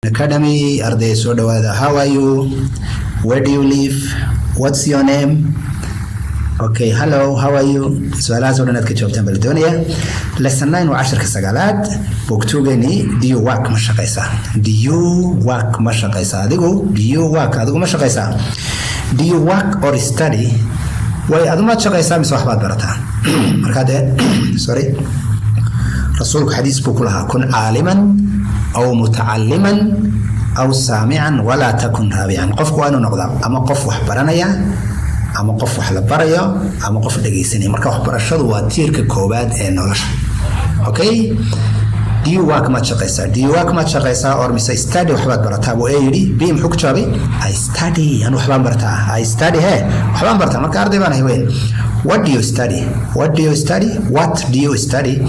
Academy, arday soo dhawaada. How are you? Where do you live? What's your name? Okay, hello, how are you? Su'aalahaas oo dhan aad ka jawaabtaan bal doonaya. Lesson 9 waa 10ka sagaalaad. Boogtoogeeni do you work ma shaqaysaa? Do you work ma shaqaysaa? Adigu do you work adigu ma shaqaysaa? Do you work or study? Way adigu ma shaqaysaa mise wax baad barataa? Marka sorry. Rasuulku xadiis buu ku lahaa kun caaliman أو متعلما أو سامعا ولا تكن رابعا قف وأنا نقضى أما قف وحبرنايا أما قف وحلبريا أما قف دقيسني مركب وحبرشاد وتيرك كوباد نولش أوكي do you work ما تشقيسا do you work ما تشقيسا or مثلا study وحبات برتا أبو أيدي بيم حك شابي I study أنا وحبان برتا I study هي وحبان برتا مركب أرضي بنا هوين what do you study what do you study what do you study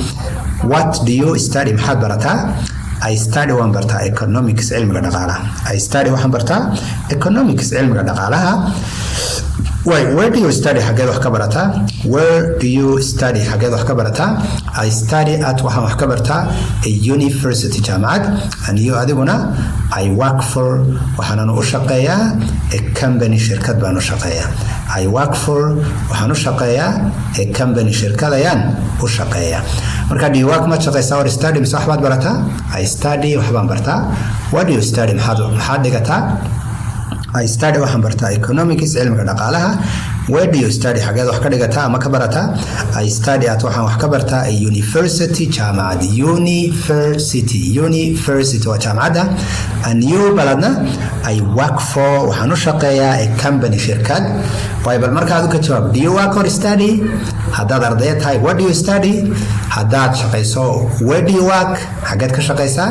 what do you study محاد برتا I study one برتا economics علم الدقالة. I study one برتا economics علم الدقالة. Where do you study حاجات وحكا برتا? Where do you study حاجات وحكا برتا? I study at وحكا برتا a university جامعة. And you أديبنا I work for وحنا نشقيا a company شركة بانو شقيا. I work for وحنا نشقيا a company شركة ليان وشقيا. marka do you work ma shaqaysaa or study mise waxbaad barataa I study waxbaan bartaa what do you study maxaad dhigataa I study waxaan bartaa economics cilmiga dhaqaalaha where do you study xageed wax ka dhigataa ama ka barataa I study at waxaan wax ka bartaa a university jaamacad university waa jaamacada and you baladna I work for waxaan u shaqeeyaa a company shirkad way bal marka aad ka jawaab do you work or study haddaad arday tahay what do you study haddaad shaqayso where do you work xageed ka shaqaysaa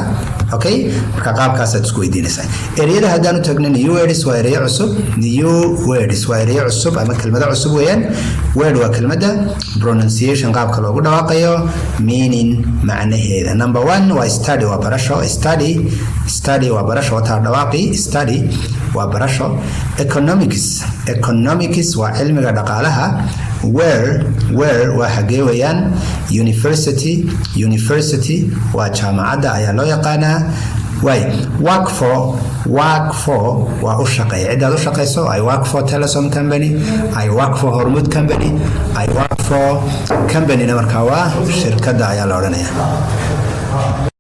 okay marka qaabkaas aad isku weydiinaysaa ereyada haddaan u tagno new words waa ereyo cusub new words waa ereyo cusub ama kelmado cusub weeyaan word waa kelmada pronunciation qaabka loogu dhawaaqayo meaning macnaheeda number 1 waa study waa barasho study waa barasho taa dhawaaqi study waa barasho economics waa cilmiga dhaqaalaha where waa xagee weeyaan university waa jaamacadda ayaa loo yaqaanaa work for waa u shaqeeya cidaad u shaqeyso I work for Telesom company I work for Hormud company I work for company na markaa waa shirkadda ayaa la odhanayaa